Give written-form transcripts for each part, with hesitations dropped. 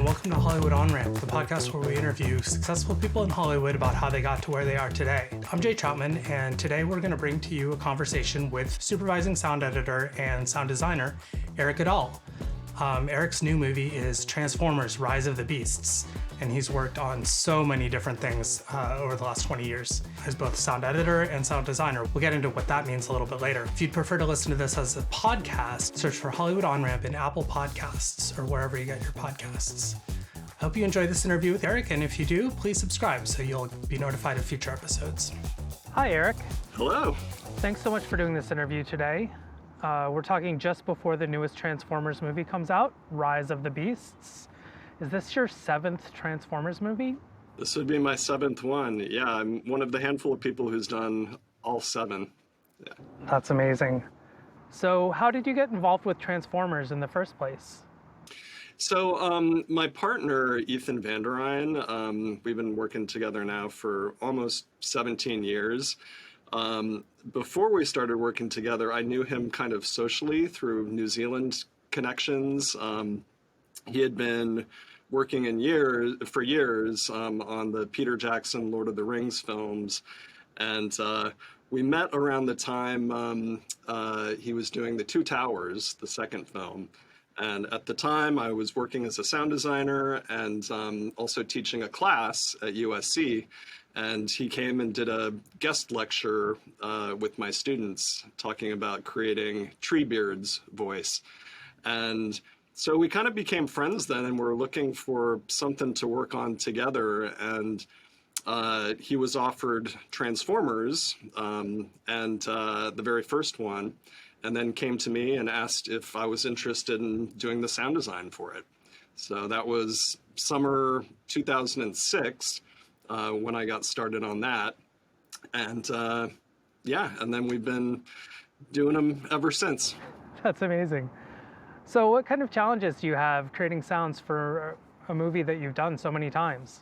welcome to Hollywood On-Ramp, the podcast where we interview successful people in Hollywood about how they got to where they are today. I'm Jay Troutman, and today we're going to bring to you a conversation with supervising sound editor and sound designer, Erik Aadahl. Erik's new movie is Transformers: Rise of the Beasts, and he's worked on so many different things over the last 20 years as both sound editor and sound designer. We'll get into what that means a little bit later. If you'd prefer to listen to this as a podcast, search for Hollywood On-Ramp in Apple Podcasts or wherever you get your podcasts. I hope you enjoy this interview with Erik, and if you do, please subscribe so you'll be notified of future episodes. Hi, Erik. Hello. Thanks so much for doing this interview today. We're talking just before the newest Transformers movie comes out, Rise of the Beasts. Is this your 7th Transformers movie? This would be my 7th one. Yeah, I'm one of the handful of people who's done all 7. Yeah. That's amazing. So how did you get involved with Transformers in the first place? So my partner, Ethan Van der Rijn, we've been working together now for almost 17 years. Before we started working together, I knew him kind of socially through New Zealand connections. He had been working for years on the Peter Jackson Lord of the Rings films, and we met around the time he was doing The Two Towers, the second film. And at the time, I was working as a sound designer and also teaching a class at USC. And he came and did a guest lecture with my students talking about creating Treebeard's voice. And so we kind of became friends then, and we're looking for something to work on together. And he was offered Transformers, and the very first one, and then came to me and asked if I was interested in doing the sound design for it. So that was summer 2006. When I got started on that. And and then we've been doing them ever since. That's amazing. So what kind of challenges do you have creating sounds for a movie that you've done so many times?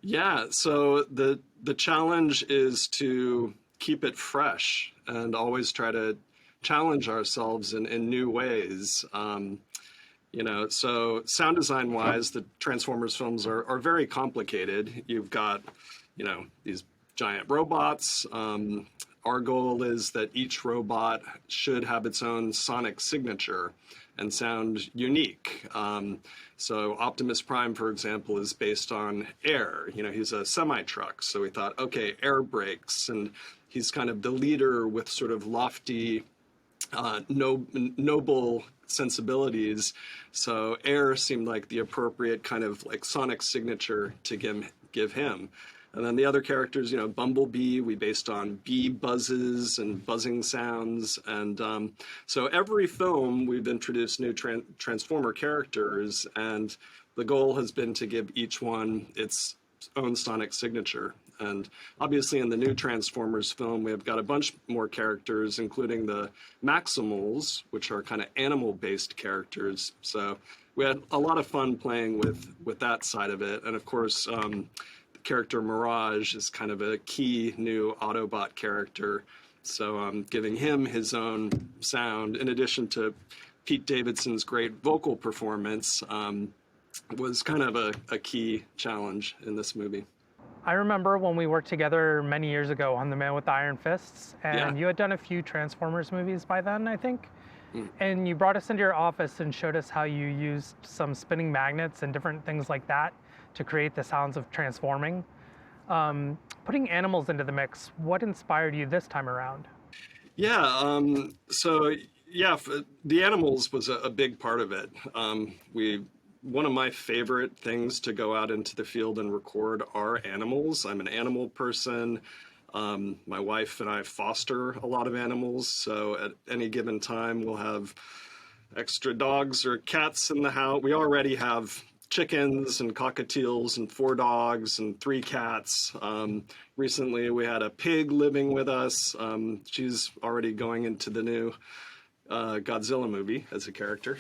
Yeah, so the challenge is to keep it fresh and always try to challenge ourselves in new ways. So sound design wise, the Transformers films are very complicated. You've got, these giant robots. Our goal is that each robot should have its own sonic signature and sound unique. So Optimus Prime, for example, is based on air. He's a semi-truck. So we thought, okay, air brakes. And he's kind of the leader with sort of lofty, noble sensibilities. So air seemed like the appropriate kind of like sonic signature to give him. And then the other characters, Bumblebee, we based on bee buzzes and buzzing sounds. And so every film we've introduced new Transformer characters, and the goal has been to give each one its own sonic signature. And obviously in the new Transformers film, we have got a bunch more characters, including the Maximals, which are kind of animal-based characters. So we had a lot of fun playing with that side of it. And of course, the character Mirage is kind of a key new Autobot character. So giving him his own sound, in addition to Pete Davidson's great vocal performance, was kind of a key challenge in this movie. I remember when we worked together many years ago on The Man with the Iron Fists, and you had done a few Transformers movies by then, I think. And you brought us into your office and showed us how you used some spinning magnets and different things like that to create the sounds of transforming. Putting animals into the mix, what inspired you this time around? The animals was a big part of it. One of my favorite things to go out into the field and record are animals. I'm an animal person. My wife and I foster a lot of animals, so at any given time we'll have extra dogs or cats in the house. We already have chickens and cockatiels and 4 dogs and 3 cats. Recently we had a pig living with us. She's already going into the new Godzilla movie as a character.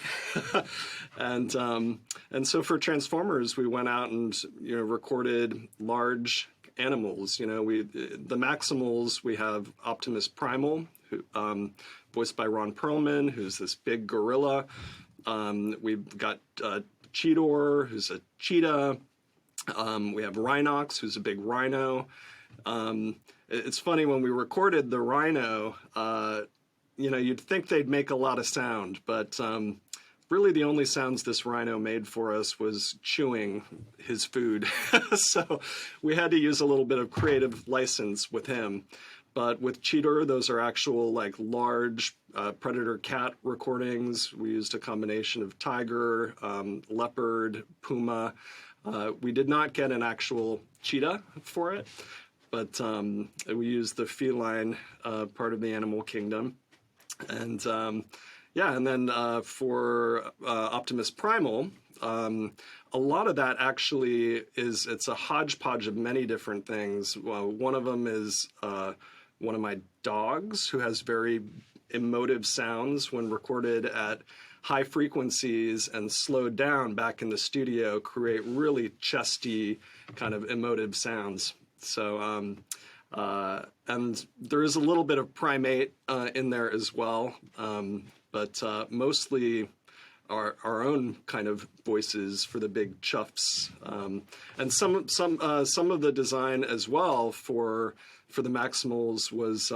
And so for Transformers, we went out and recorded large animals. The Maximals, we have Optimus Primal, who voiced by Ron Perlman, who's this big gorilla. We've got Cheetor, who's a cheetah. We have Rhinox, who's a big rhino. It's funny, when we recorded the rhino, you'd think they'd make a lot of sound, but really the only sounds this rhino made for us was chewing his food. So we had to use a little bit of creative license with him. But with Cheetor, those are actual like large predator cat recordings. We used a combination of tiger, leopard, puma. We did not get an actual cheetah for it, but we used the feline part of the animal kingdom. And and then for Optimus Primal, a lot of that actually it's a hodgepodge of many different things. One of them is one of my dogs, who has very emotive sounds when recorded at high frequencies and slowed down back in the studio, create really chesty kind of emotive sounds. So, and there is a little bit of primate in there as well, but mostly our own kind of voices for the big chuffs, and some of the design as well for the Maximals was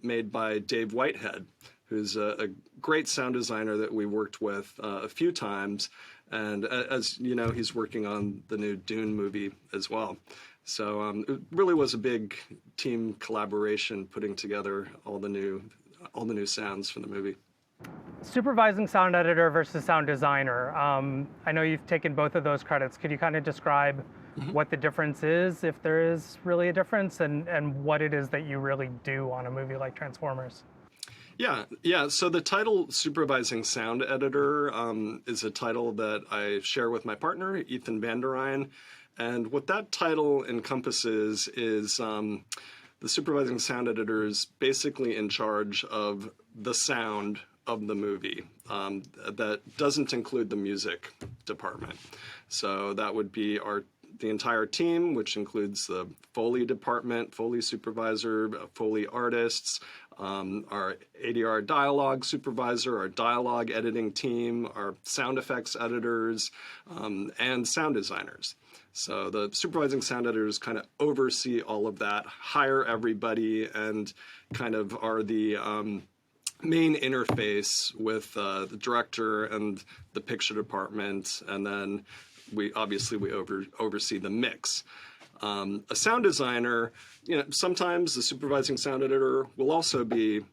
made by Dave Whitehead, who's a great sound designer that we worked with a few times, and as you know, he's working on the new Dune movie as well. So it really was a big team collaboration, putting together all the new sounds for the movie. Supervising sound editor versus sound designer. I know you've taken both of those credits. Could you kind of describe what the difference is, if there is really a difference, and what it is that you really do on a movie like Transformers? Yeah. So the title Supervising Sound Editor is a title that I share with my partner, Ethan Van der Rijn. And what that title encompasses is the supervising sound editor is basically in charge of the sound of the movie. That doesn't include the music department. So that would be the entire team, which includes the Foley department, Foley supervisor, Foley artists, our ADR dialogue supervisor, our dialogue editing team, our sound effects editors, and sound designers. So the supervising sound editors kind of oversee all of that, hire everybody, and kind of are the main interface with the director and the picture department, and then we oversee the mix. A sound designer, sometimes the supervising sound editor will also be,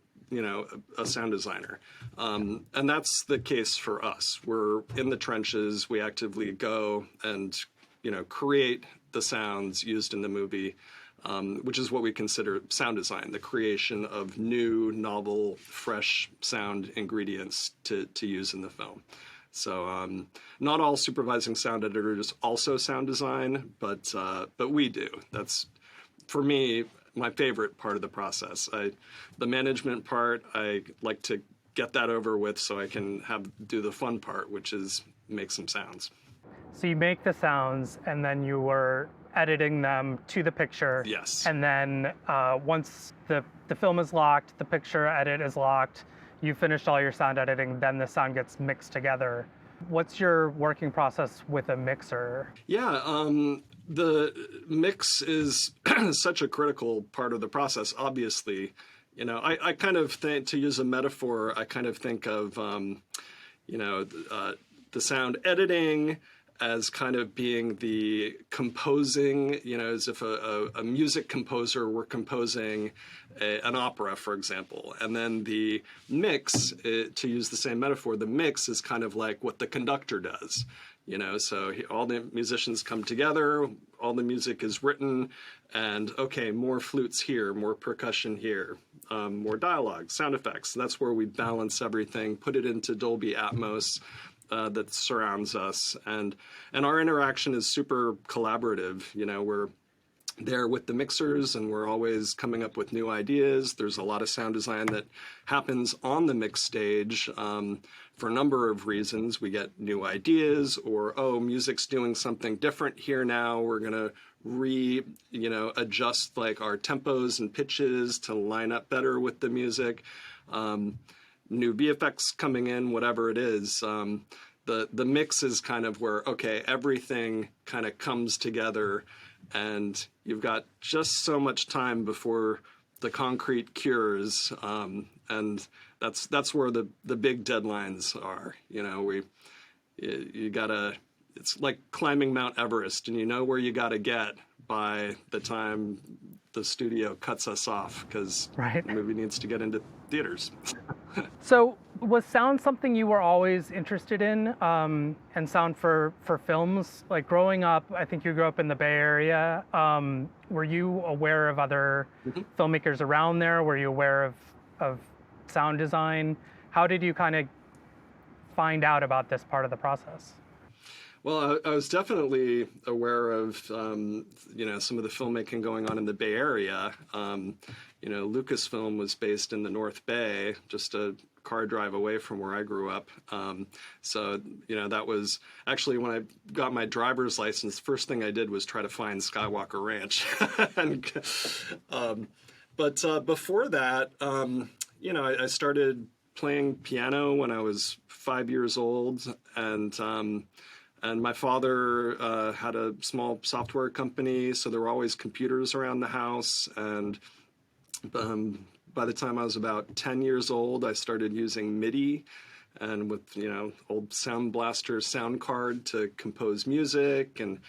a sound designer. And that's the case for us. We're in the trenches. We actively go and, create the sounds used in the movie, which is what we consider sound design, the creation of new, novel, fresh sound ingredients to use in the film. So not all supervising sound editors also sound design, but we do. That's, for me, my favorite part of the process. The management part, I like to get that over with so I can do the fun part, which is make some sounds. So you make the sounds, and then you were editing them to the picture. Yes. And then once the film is locked, the picture edit is locked, you finished all your sound editing, then the sound gets mixed together. What's your working process with a mixer? Yeah, the mix is such a critical part of the process, obviously. I kind of think, to use a metaphor, I kind of think of, the sound editing as kind of being the composing, as if a music composer were composing an opera, for example. And then the mix, to use the same metaphor, the mix is kind of like what the conductor does. So all the musicians come together, all the music is written, and okay, more flutes here, more percussion here, more dialogue, sound effects. That's where we balance everything, put it into Dolby Atmos, that surrounds us, and our interaction is super collaborative. We're there with the mixers, and we're always coming up with new ideas. There's a lot of sound design that happens on the mix stage for a number of reasons. We get new ideas, or music's doing something different here now. We're gonna adjust like our tempos and pitches to line up better with the music. New VFX coming in, whatever it is. the mix is kind of where, okay, everything kind of comes together, and you've got just so much time before the concrete cures, and that's where the big deadlines are. You gotta. It's like climbing Mount Everest, and you know where you gotta get by the time the studio cuts us off, because Right. the movie needs to get into theaters. So was sound something you were always interested in, and sound for films? Like growing up, I think you grew up in the Bay Area. Were you aware of other filmmakers around there? Were you aware of sound design? How did you kind of find out about this part of the process? Well, I was definitely aware of, some of the filmmaking going on in the Bay Area. Lucasfilm was based in the North Bay, just a car drive away from where I grew up. That was actually when I got my driver's license, the first thing I did was try to find Skywalker Ranch. But before that, I started playing piano when I was 5 years old, and my father had a small software company, so there were always computers around the house. And by the time I was about 10 years old, I started using MIDI and with, old Sound Blaster sound card to compose music. And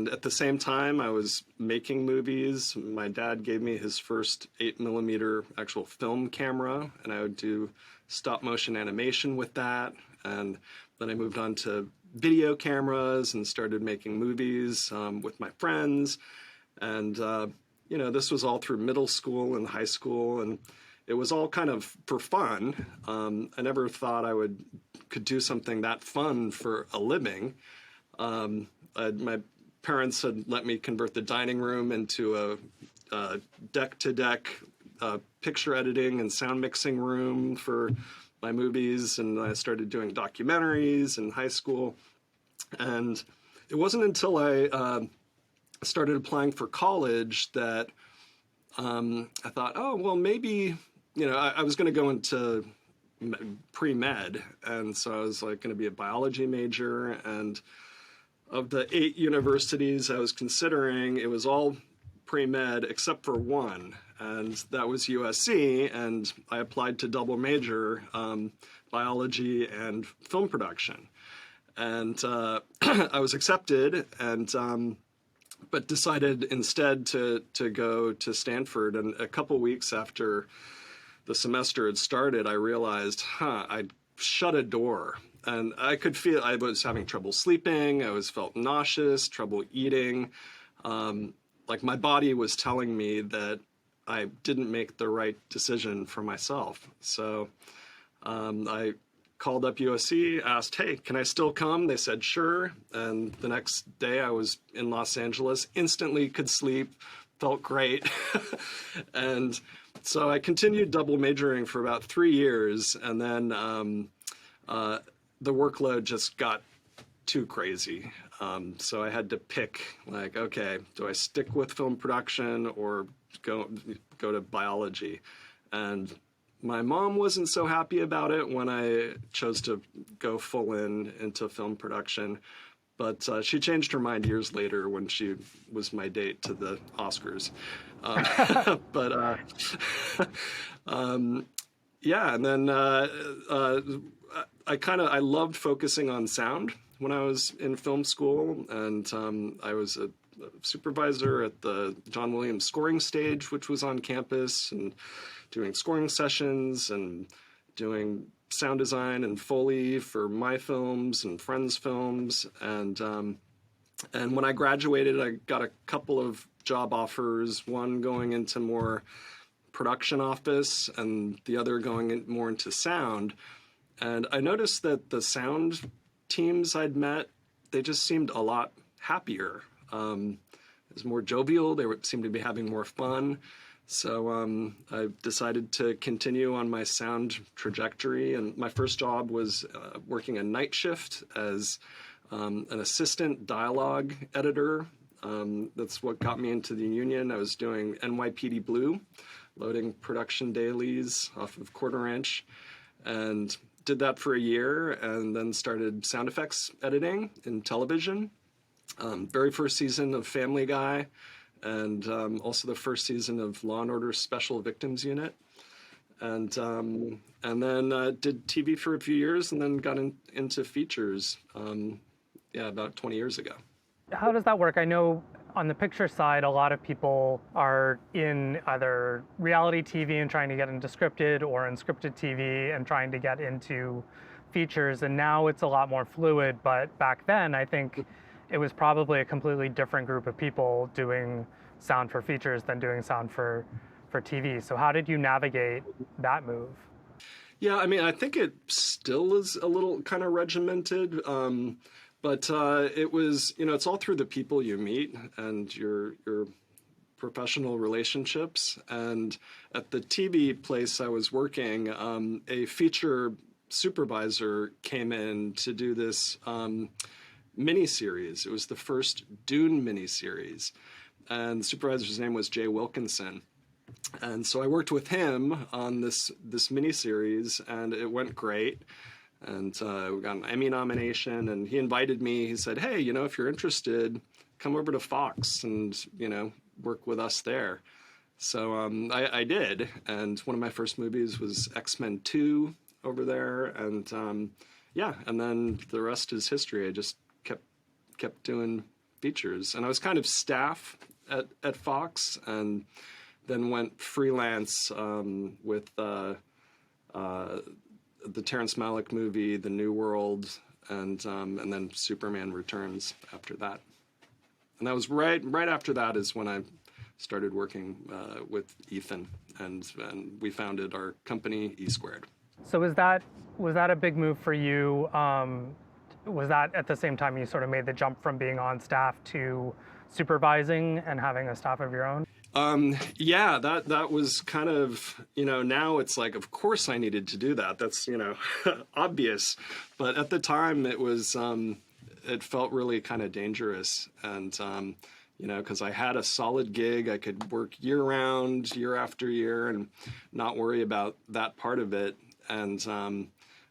at the same time, I was making movies. My dad gave me his first 8mm actual film camera, and I would do stop motion animation with that. And then I moved on to video cameras and started making movies with my friends. And, this was all through middle school and high school. And it was all kind of for fun. I never thought I could do something that fun for a living. My parents had let me convert the dining room into a deck-to-deck picture editing and sound mixing room for my movies, and I started doing documentaries in high school. And it wasn't until I started applying for college that I thought, oh, well, maybe, I was going to go into pre-med, and so I was like going to be a biology major. And of the 8 universities I was considering, it was all pre-med except for one, and that was USC, and I applied to double major biology and film production. And I was accepted, and but decided instead to go to Stanford. And a couple weeks after the semester had started, I realized, I'd shut a door. And I could feel I was having trouble sleeping. I felt nauseous, trouble eating. Like my body was telling me that I didn't make the right decision for myself. So I called up USC, asked, hey, can I still come? They said, sure. And the next day I was in Los Angeles, instantly could sleep, felt great. And so I continued double majoring for about 3 years. And then the workload just got too crazy. So I had to pick, like, okay, do I stick with film production or go to biology? And my mom wasn't so happy about it when I chose to go full into film production. But she changed her mind years later when she was my date to the Oscars. Yeah, and then I loved focusing on sound when I was in film school, and I was a supervisor at the John Williams scoring stage, which was on campus, and doing scoring sessions and doing sound design and Foley for my films and friends' films. And when I graduated, I got a couple of job offers, one going into more production office and the other going more into sound. And I noticed that the sound teams I'd met, they just seemed a lot happier. It was more jovial. They seemed to be having more fun. So I decided to continue on my sound trajectory. And my first job was working a night shift as an assistant dialogue editor. That's what got me into the union. I was doing NYPD Blue, loading production dailies off of Quarter Inch. And did that for a year and then started sound effects editing in television. Very first season of Family Guy, and also the first season of Law and Order Special Victims Unit. And then did TV for a few years, and then got into features, about 20 years ago. How does that work? I know on the picture side, a lot of people are in either reality TV and trying to get into scripted, or in scripted TV and trying to get into features. And now it's a lot more fluid. But back then, I think it was probably a completely different group of people doing sound for features than doing sound for TV. So how did you navigate that move? Yeah, I mean, I think it still is a little kind of regimented. But it was, it's all through the people you meet and your professional relationships. And at the TV place I was working, a feature supervisor came in to do this miniseries. It was the first Dune miniseries. And the supervisor's name was Jay Wilkinson. And so I worked with him on this miniseries, and it went great. And we got an Emmy nomination, and he invited me. He said, hey, if you're interested, come over to Fox and, work with us there. So I did. And one of my first movies was X-Men 2 over there. And and then the rest is history. I just kept doing features. And I was kind of staff at Fox, and then went freelance with the Terrence Malick movie, The New World, and then Superman Returns after that. And that was right after that is when I started working with Ethan, and we founded our company, E Squared. So was that a big move for you? Was that at the same time you sort of made the jump from being on staff to supervising and having a staff of your own? Yeah, that was kind of, now it's like, of course I needed to do that. That's, obvious. But at the time it was, it felt really kind of dangerous. And, because I had a solid gig, I could work year round, year after year, and not worry about that part of it. And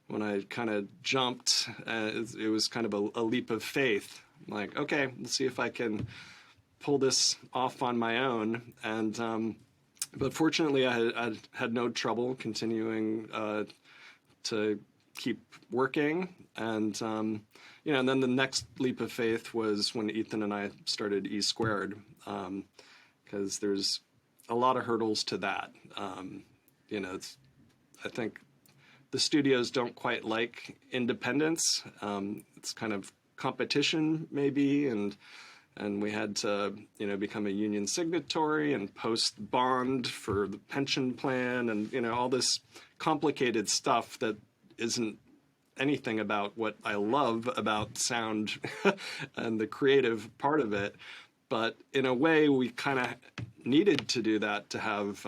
when I kind of jumped, it was kind of a leap of faith. I'm like, okay, let's see if I can pull this off on my own. And but fortunately I had no trouble continuing to keep working. And and then the next leap of faith was when Ethan and I started E Squared, because there's a lot of hurdles to that. I think the studios don't quite like independence. It's kind of competition maybe, and we had to, become a union signatory and post bond for the pension plan, and, all this complicated stuff that isn't anything about what I love about sound and the creative part of it. But in a way, we kind of needed to do that to have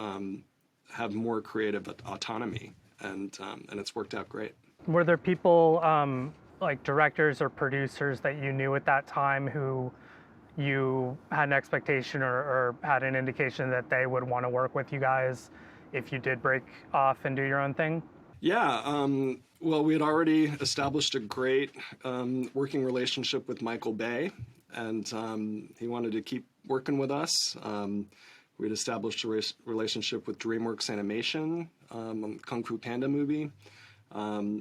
more creative autonomy, and it's worked out great. Were there people like directors or producers that you knew at that time who you had an expectation or had an indication that they would want to work with you guys if you did break off and do your own thing? Yeah, well, we had already established a great working relationship with Michael Bay, and he wanted to keep working with us. We'd established a relationship with DreamWorks Animation, Kung Fu Panda movie.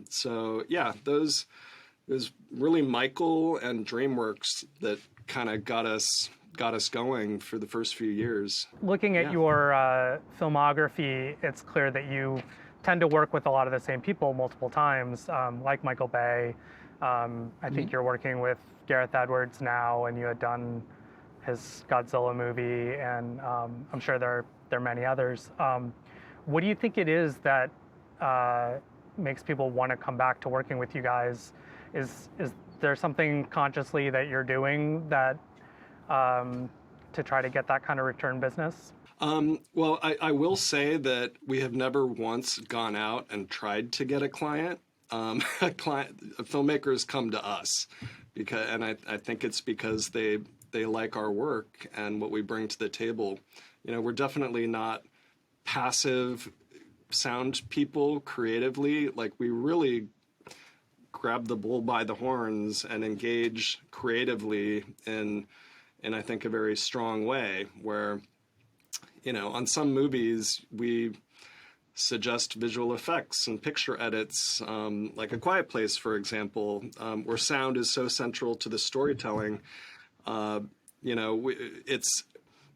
So yeah, it was really Michael and DreamWorks that kind of got us going for the first few years. Looking at your filmography, it's clear that you tend to work with a lot of the same people multiple times, like Michael Bay. I think you're working with Gareth Edwards now, and you had done his Godzilla movie, and I'm sure there are many others. What do you think it is that makes people want to come back to working with you guys? Is there something consciously that you're doing that to try to get that kind of return business? Well, I will say that we have never once gone out and tried to get a client. Filmmakers come to us and I think it's because they like our work and what we bring to the table. We're definitely not passive sound people creatively. Like, we really grab the bull by the horns and engage creatively in I think a very strong way, where, you know, on some movies we suggest visual effects and picture edits, like A Quiet Place, for example, where sound is so central to the storytelling. You know,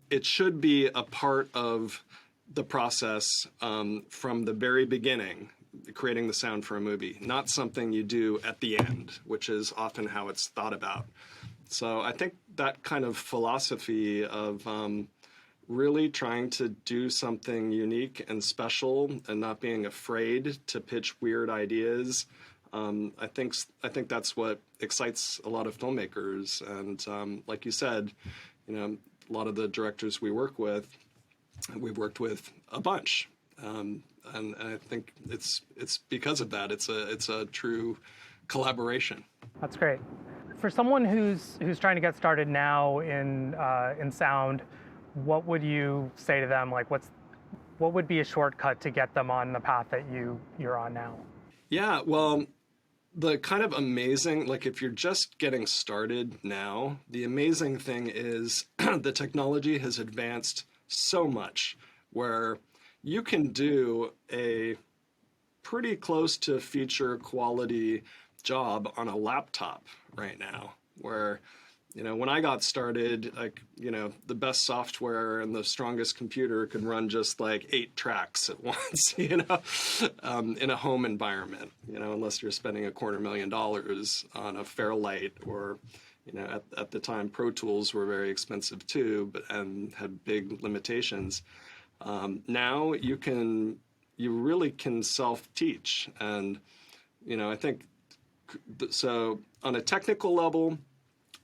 it should be a part of the process from the very beginning, creating the sound for a movie, not something you do at the end, which is often how it's thought about. So I think that kind of philosophy of really trying to do something unique and special and not being afraid to pitch weird ideas, I think that's what excites a lot of filmmakers. And like you said, you know, a lot of the directors we've worked with a bunch, and I think it's because of that. It's a true collaboration. That's great. For someone who's trying to get started now in sound, what would you say to them? Like, what would be a shortcut to get them on the path that you're on now? Yeah, well, the kind of amazing, like if you're just getting started now, the amazing thing is the technology has advanced so much where you can do a pretty close to feature quality job on a laptop right now, where, you know, when I got started, like, you know, the best software and the strongest computer could run just like 8 tracks at once, you know, in a home environment, you know, unless you're spending $250,000 on a Fairlight, or, you know, at the time, Pro Tools were very expensive too, and had big limitations. Now you really can self-teach. And, you know, I think, so on a technical level,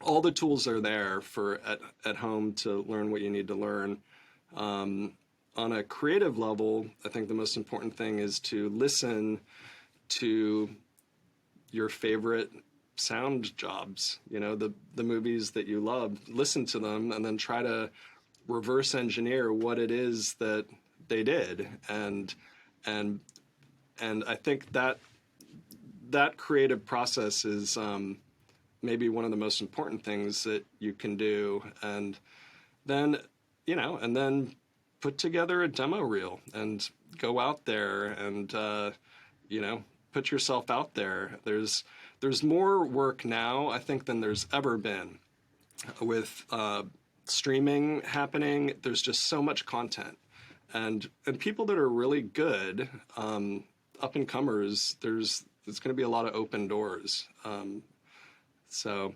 all the tools are there for at home to learn what you need to learn. On a creative level, I think the most important thing is to listen to your favorite sound jobs, you know, the movies that you love, listen to them, and then try to reverse engineer what it is that they did. And I think that creative process is maybe one of the most important things that you can do. And then, you know, and then put together a demo reel and go out there and, you know, put yourself out there. There's more work now, I think, than there's ever been with streaming happening. There's just so much content, and people that are really good, up and comers. There's going to be a lot of open doors. So,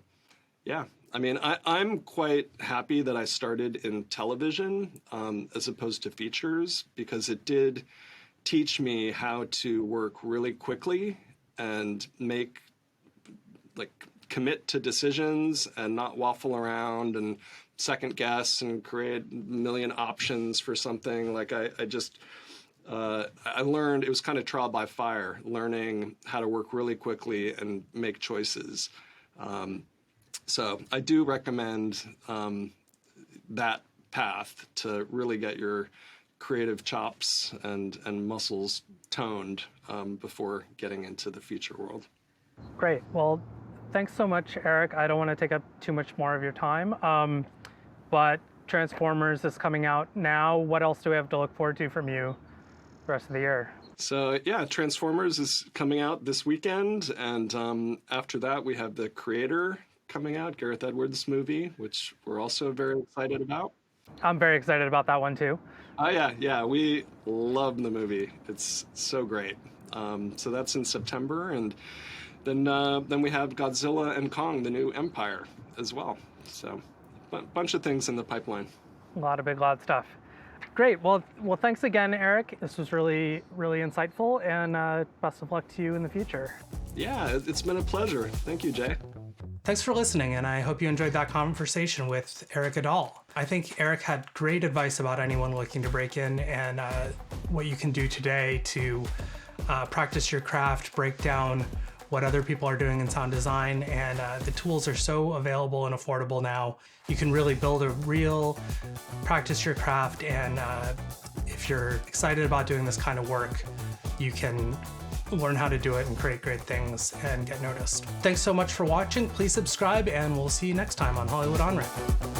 yeah, I mean, I'm quite happy that I started in television as opposed to features, because it did teach me how to work really quickly and commit to decisions and not waffle around and second guess and create a million options for something. Like I learned, it was kind of trial by fire, learning how to work really quickly and make choices. So I do recommend that path to really get your creative chops and muscles toned before getting into the feature world. Great. Well, thanks so much, Erik. I don't want to take up too much more of your time, but Transformers is coming out now. What else do we have to look forward to from you the rest of the year? So yeah, Transformers is coming out this weekend, and after that we have The Creator coming out, Gareth Edwards' movie, which we're also very excited about. I'm very excited about that one too. Oh yeah, we love the movie. It's so great. So that's in September, and then we have Godzilla and Kong: The New Empire as well. So a bunch of things in the pipeline. A lot of big, loud stuff. Great. Well, thanks again, Erik. This was really, really insightful, and best of luck to you in the future. Yeah, it's been a pleasure. Thank you, Jay. Thanks for listening, and I hope you enjoyed that conversation with Erik Aadahl. I think Erik had great advice about anyone looking to break in, and what you can do today to practice your craft, break down what other people are doing in sound design, and the tools are so available and affordable now. You can really build a real, practice your craft, and if you're excited about doing this kind of work, you can learn how to do it and create great things and get noticed. Thanks so much for watching. Please subscribe, and we'll see you next time on Hollywood On Ramp.